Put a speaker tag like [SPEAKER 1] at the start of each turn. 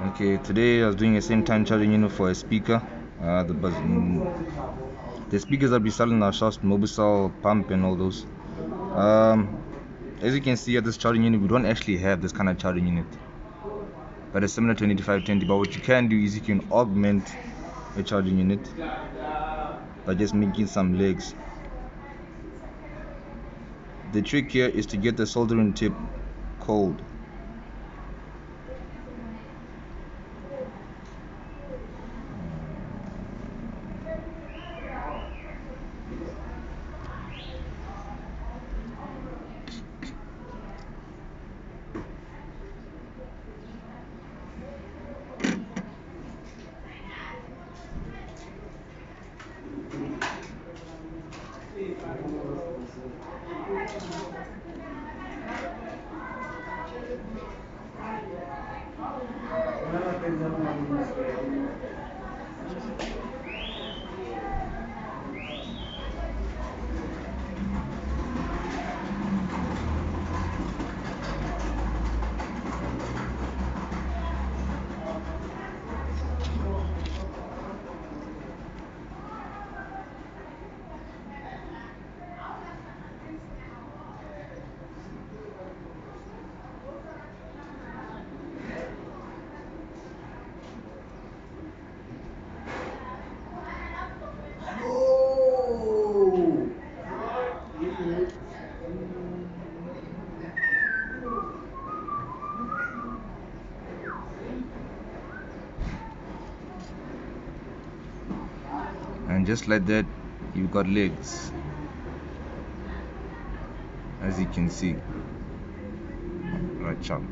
[SPEAKER 1] Okay, today I was doing a same time charging unit for a speaker. The speakers that we sell in our shops, Mobicel, Pump, and all those. As you can see at this charging unit, we don't actually have this kind of charging unit, but it's similar to an 8520. But what you can do is you can augment a charging unit by just making some legs. The trick here is to get the soldering tip cold. And just like that, you've got legs, as you can see. Right, ciao.